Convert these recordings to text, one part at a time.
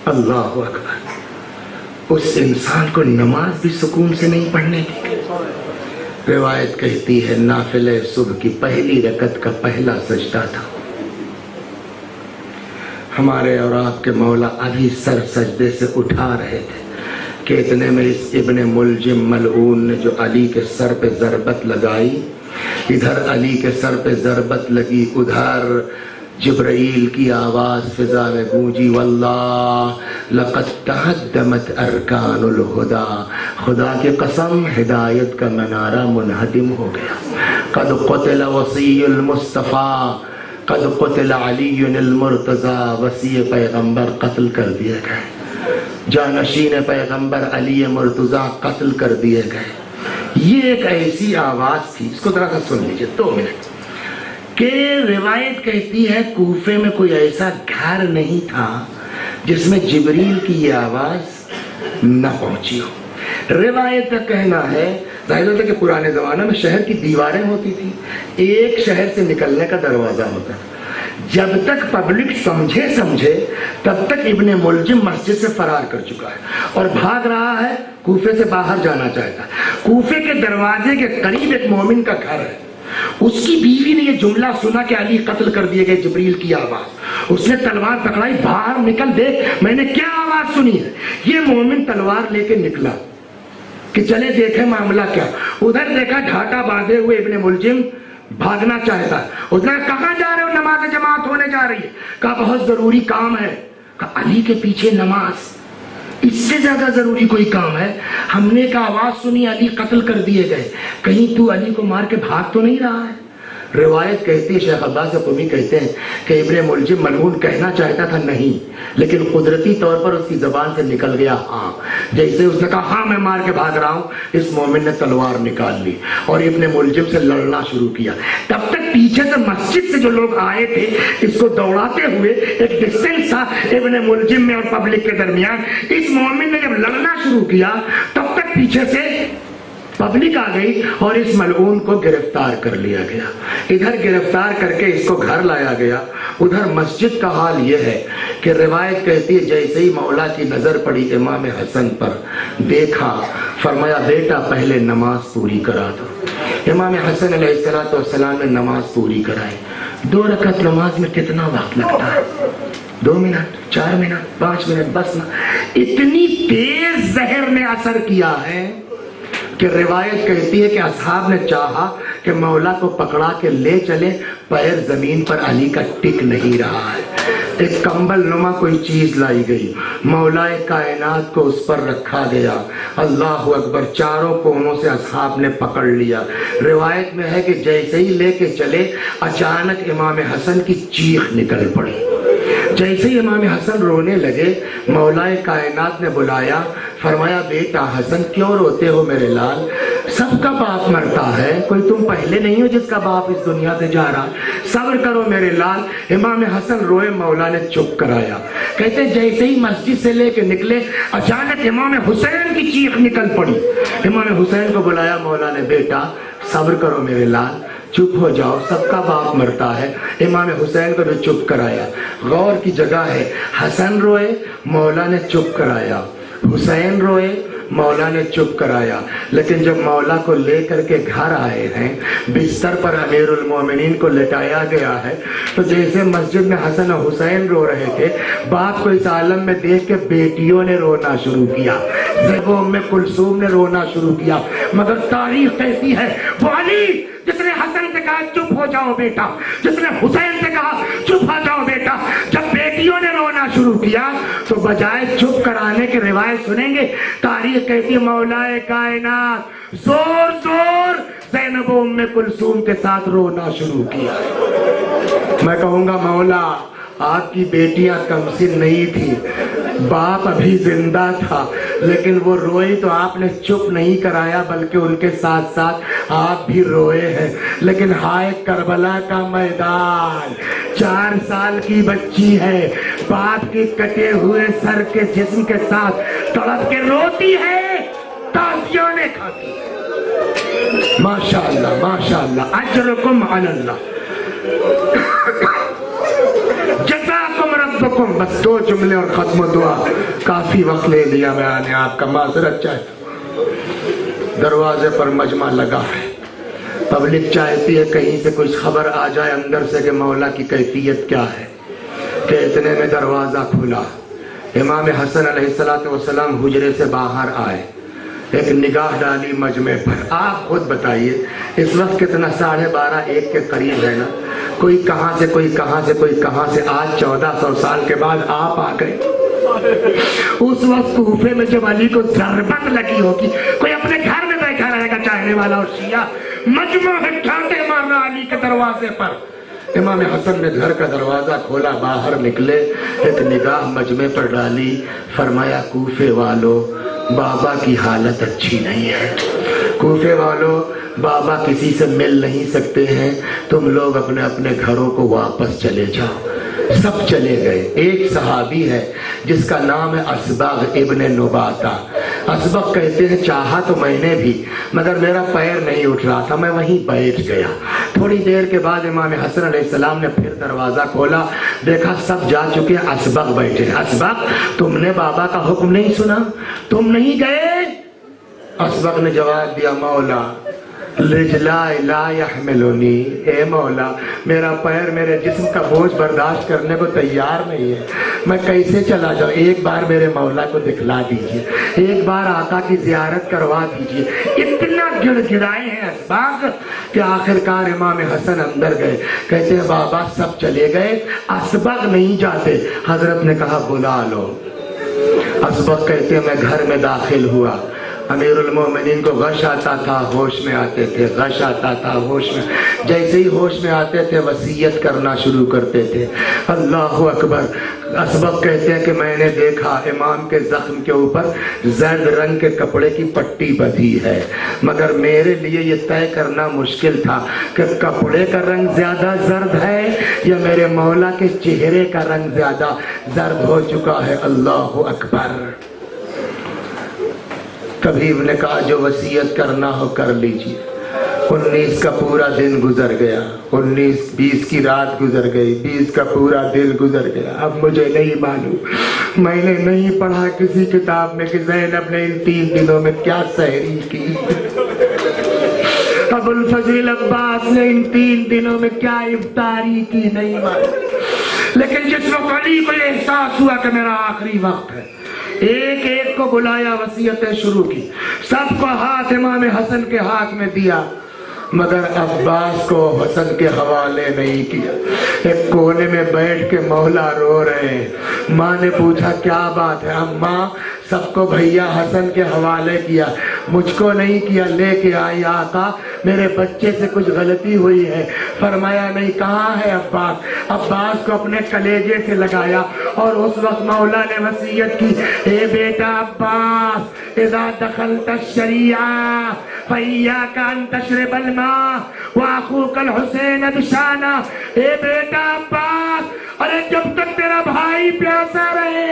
اللہ اکبر. اس انسان کو نماز بھی سکون سے نہیں پڑھنے دی. روایت کہتی ہے نافلہ صبح کی پہلی رکعت کا پہلا سجدہ تھا. ہمارے اور آپ کے مولا ابھی سر سجدے سے اٹھا رہے تھے کہ اتنے میں اس ابن ملجم ملعون نے جو علی کے سر پہ ضربت لگائی، ادھر علی کے سر پہ ضربت لگی، ادھر جبرائیل کی آواز فضا میں گونجی، واللہ لقد تہدمت ارکان الہدا، خدا کی قسم ہدایت کا منارہ منہدم ہو گیا. قد قتل وصی المصطفیٰ، قد قتل علی المرتضیٰ، وصی پیغمبر قتل کر دیے گئے، جانشین پیغمبر علی مرتضیٰ قتل کر دیے گئے. یہ ایک ایسی آواز تھی، اس کو ذرا سا سن لیجیے 2 منٹ، کہ روایت کہتی ہے کوفے میں کوئی ایسا گھر نہیں تھا جس میں جبریل کی یہ آواز نہ پہنچی ہو. روایت کا کہنا ہے، ظاہر ہوتا ہے کہ پرانے زمانے میں شہر کی دیواریں ہوتی تھی، ایک شہر سے نکلنے کا دروازہ ہوتا ہے. جب تک پبلک سمجھے تب تک ابن ملجم مسجد سے فرار کر چکا ہے اور بھاگ رہا ہے، کوفے سے باہر جانا چاہتا ہے. کوفے کے دروازے کے قریب ایک مومن کا گھر ہے. اس کی بیوی نے یہ جملہ سنا کہ علی قتل کر دیے گئے، جبریل کی آواز. اس نے تلوار پکڑائی، باہر نکل، دیکھ میں نے کیا آواز سنی ہے. یہ مومن تلوار لے کے نکلا کہ چلے دیکھیں معاملہ کیا. ادھر دیکھا ڈھاٹا باندھے ہوئے ابن ملجم بھاگنا چاہتا ہے. اس نے کہاں جا رہے ہو؟ نماز جماعت ہونے جا رہی ہے. کہا بہت ضروری کام ہے. کہا علی کے پیچھے نماز، اس سے زیادہ ضروری کوئی کام ہے؟ ہم نے ایک آواز سنی علی قتل کر دیے گئے، کہیں تو علی کو مار کے بھاگ تو نہیں رہا ہے؟ روایت کہتی ہے، شیخ عباس قمی کہتے ہیں کہ ابن ملجم ملعون کہنا چاہتا تھا نہیں، لیکن قدرتی طور پر اس کی زبان سے نکل گیا ہاں. جیسے اس نے کہا ہاں میں مار کے بھاگ رہا ہوں، اس مومن نے تلوار نکال لی اور ابن ملجم سے لڑنا شروع کیا. تب تک پیچھے سے مسجد سے جو لوگ آئے تھے اس کو دوڑاتے ہوئے، ایک ڈسٹینس تھا ابن ملجم میں اور پبلک کے درمیان. اس مومن نے جب لڑنا شروع کیا تب تک پیچھے سے پبلک آ گئی اور اس ملعون کو گرفتار کر لیا گیا. ادھر گرفتار کر کے اس کو گھر لایا گیا. ادھر مسجد کا حال یہ ہے کہ روایت کہتی ہے جیسے ہی مولا کی نظر پڑی امام حسن پر، دیکھا، فرمایا بیٹا پہلے نماز پوری کرا دو. امام حسن علیہ السلام نے نماز پوری کرائی. 2 رکعت نماز میں کتنا وقت لگتا ہے؟ 2 منٹ، 4 منٹ، 5 منٹ، بس نہ. اتنی تیز زہر نے اثر کیا ہے کہ روایت کہتی ہے کہ اصحاب نے چاہا کہ مولا کو پکڑا کے لے چلے، پیر زمین پر علی کا ٹک نہیں رہا ہے. ایک کمبل نما کوئی چیز لائی گئی، مولا کائنات کو اس پر رکھا گیا. اللہ اکبر، چاروں کونوں سے اصحاب نے پکڑ لیا. روایت میں ہے کہ جیسے ہی لے کے چلے اچانک امام حسن کی چیخ نکل پڑی. جیسے ہی امام حسن رونے لگے، مولا کائنات نے بلایا، فرمایا بیٹا حسن کیوں روتے ہو میرے لال؟ سب کا باپ مرتا ہے، کوئی تم پہلے نہیں ہو جس کا باپ اس دنیا سے جا رہا، صبر کرو میرے لال. امام حسن روئے، مولا نے چپ کرایا. کہتے جیسے ہی مسجد سے لے کے نکلے اچانک امام حسین کی چیخ نکل پڑی. امام حسین کو بلایا مولا نے، بیٹا صبر کرو میرے لال، چپ ہو جاؤ، سب کا باپ مرتا ہے. امام حسین کو بھی چپ کرایا. غور کی جگہ ہے، حسن روئے، مولا نے چپ کرایا، حسین روئے، مولا نے چپ کرایا. لیکن جب مولا کو لے کر کے گھر آئے ہیں، بستر پر امیر المومنین کو لٹایا گیا ہے، تو جیسے مسجد میں حسن و حسین رو رہے تھے، باپ کو اس عالم میں دیکھ کے بیٹیوں نے رونا شروع کیا. زیب و ام کلثوم نے رونا شروع کیا. مگر تاریخ کہتی ہے وہ علی جس نے حسن سے کہا چپ ہو جاؤ بیٹا، جس نے حسین سے کہا چپ ہو جاؤ بیٹا، جب بیٹیوں نے رونا شروع کیا تو بجائے چپ کرانے کے روایت سنیں گے، تاریخ کہتی ہے مولا کائنات زور زور زینب و ام کلثوم کے ساتھ رونا شروع کیا. میں کہوں گا مولا آپ کی بیٹیاں کمسن نہیں تھی، باپ ابھی زندہ تھا، لیکن وہ روئی تو آپ نے چپ نہیں کرایا بلکہ ان کے ساتھ ساتھ آپ بھی روئے ہیں. لیکن ہائے کربلا کا میدان، 4 سال کی بچی ہے، باپ کے کٹے ہوئے سر کے جسم کے ساتھ تڑپ کے روتی ہے، تازیوں نے کھاتی. ماشاءاللہ ماشاءاللہ، اجرکم علی اللہ. جزاکم रब्बकुम, बस 2 जुमले और खत्म दुआ। काफी वक्त ले लिया मैंने आपका, माजरत चाहता। दरवाजे पर मजमा लगा है, पब्लिक चाहती है कहीं से कुछ खबर आ जाए अंदर से कि मौला की कैफियत क्या है। कि इतने में दरवाजा खुला, इमाम हसन अलैहिस्सलातु वस्सलाम हुजरे से बाहर आए, एक निगाह डाली मजमे पर। आप खुद बताइए इस वक्त कितना, 12:30 1 के करीब है ना। कोई कहां से, कोई कहां से, कोई कहां से, आज 1400 साल के बाद आप आ गए। उस वक्त कूफे में जब अली को जरबत लगी होगी, कोई अपने घर में बैठा रहेगा चाहने वाला और शिया मजमा है ठाटे मारना अली के दरवाजे पर। इमाम हसन ने घर का दरवाजा खोला, बाहर निकले, एक निगाह मजमे पर डाली, फरमाया कूफे वालों, बाबा की हालत अच्छी नहीं है। कूफे वालों, बाबा किसी से मिल नहीं सकते हैं, तुम लोग अपने अपने घरों को वापस चले जाओ। सब चले गए। एक सहाबी है जिसका नाम है असबाग इब्ने नुबाता। असबग कहते हैं चाहा तो मैंने भी, मगर मेरा पैर नहीं उठ रहा था, मैं वहीं बैठ गया। थोड़ी देर के बाद इमाम हसन अलैहिस्सलाम ने फिर दरवाजा खोला, देखा सब जा चुके, असबग बैठे। असबग, तुमने बाबा का हुक्म नहीं सुना, तुम नहीं गए? असबग ने जवाब दिया, मौला लिजलाए ला यहमिलुनी, ए मौला मेरा पैर मेरे जिस्म का बोझ बर्दाश्त करने को तैयार नहीं है, मैं कैसे चला जाऊं? एक बार मेरे मौला को दिखला दीजिए, एक बार आका की जियारत करवा दीजिए। इतना गिड़गिड़ाए हैं असबाग कि आखिरकार इमाम हसन अंदर गए। कहते हैं बाबा सब चले गए, असबाग नहीं जाते। हजरत ने कहा बुला लो। असबाग कहते हैं मैं घर में दाखिल हुआ, अमीरुल मोमिनीन को गश आता था, होश में आते थे, गश आता था, होश में। जैसे ही होश में आते थे वसीयत करना शुरू करते थे। अल्लाहु अकबर। असबग कहते हैं कि मैंने देखा इमाम के जख्म के ऊपर जर्द रंग के कपड़े की पट्टी बंधी है, मगर मेरे लिए ये तय करना मुश्किल था कि कपड़े का रंग ज्यादा जर्द है या मेरे मौला के चेहरे का रंग ज्यादा जर्द हो चुका है। अल्लाहु अकबर। तबीब ने कहा जो वसीयत करना हो कर लीजिए। 19 का पूरा दिन गुजर गया, 19-20 की रात गुजर गई, 20 का पूरा दिन गुजर गया। अब मुझे नहीं मालूम, मैंने नहीं पढ़ा किसी किताब में कि ज़ैनब ने इन 3 दिनों में क्या सहरी की, अबुल फजल अब्बास ने इन 3 दिनों में क्या इफ्तारी की, नहीं मालूम। लेकिन जिस वक्त अली को एहसास हुआ कि मेरा आखिरी वक्त है, एक एक को बुलाया, वसीयतें शुरू की, सबको हाथ इमाम हसन के हाथ में दिया, मगर अब्बास को हसन के हवाले नहीं किया। एक कोने में बैठ के मौला रो रहे हैं। माँ ने पूछा क्या बात है? अम्मा सबको भैया हसन के हवाले किया, मुझको नहीं किया। लेके आई आका, मेरे बच्चे से कुछ गलती हुई है। फरमाया नहीं। कहाँ है अब्बास? अब्बास को अपने कलेजे से लगाया और उस वक्त मौला ने वसीयत की, ए बेटा अब्बास, इज़ा दखलत शरिया फइय्याका अन तशरबल मा व अखूकल हुसैन बिशाना। ए बेटा अब्बास, अरे जब तक तेरा भाई प्यासा रहे,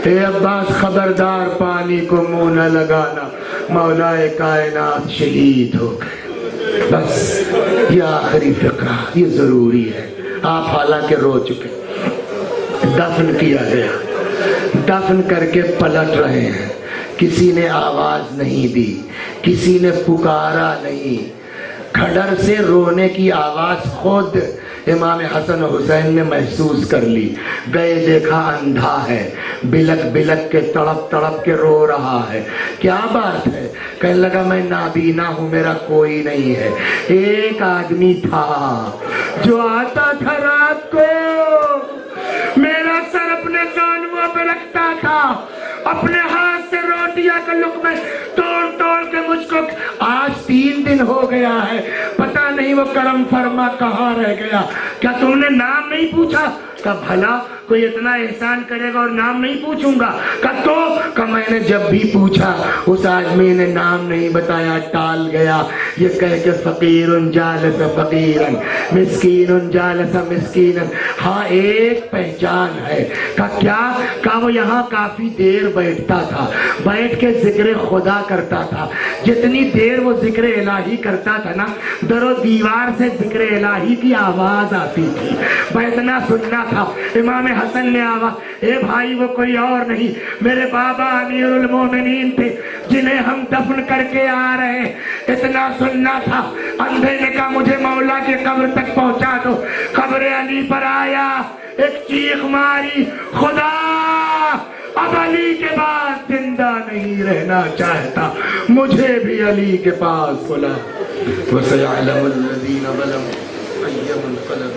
ए अब्बास खबरदार पानी को मुंह न लगाना, मौलाए कायनात शहीद हो गए। बस ये आखिरी फिक्रा, ये जरूरी है। आप हालांकि रो चुके, दफन किया गया, दफन करके पलट रहे हैं, किसी ने आवाज नहीं दी, किसी ने पुकारा नहीं। खडर से रोने की आवाज खुद इमाम हसन हुसैन ने महसूस कर ली। गए देखा अंधा है, बिलक बिलक के तड़प तड़प के रो रहा है। क्या बात है? कहने लगा मैं नाबीना हूं, मेरा कोई नहीं है। एक आदमी था जो आता था रात को, मेरा सर अपने कानों पे रखता था, अपने हाथ से रोटियां का लुक़्मे तोड़ तोड़ के मुझको। आज 3 दिन हो गया है, पता नहीं वो करम फरमा कहाँ रह गया। क्या तुमने नाम नहीं पूछा? का भला कोई इतना एहसान करेगा और नाम नहीं पूछूंगा? का मैंने जब भी पूछा उस आदमी ने नाम नहीं बताया, टाल गया। ये कह के फकीरुन जालस फकीरन, मिस्कीनुन जालस मिस्कीनन। हाँ एक पहचान है। का क्या? का वो यहाँ काफी देर बैठता था, बैठ के जिक्र खुदा करता था। जितनी देर वो जिक्र इलाही करता था ना, दरो दीवार से जिक्र इलाही की आवाज आती थी, मैं इतना सुनना था। इमाम हसन ने आवाज, ए भाई वो कोई और नहीं, मेरे बाबा अमीरुल मोमिनीन थे जिन्हें हम दफन करके आ रहे हैं, इतना सुनना था। अंधे ने कहा मुझे मौला के कब्र तक पहुंचा दो। कब्र अली पर आया, एक चीख मारी, खुदा अब अली के बाद जिंदा नहीं रहना चाहता, मुझे भी अली के पास बुला। वसयअलमुल लज़ीना ज़लमू अय्य मुनक़लब।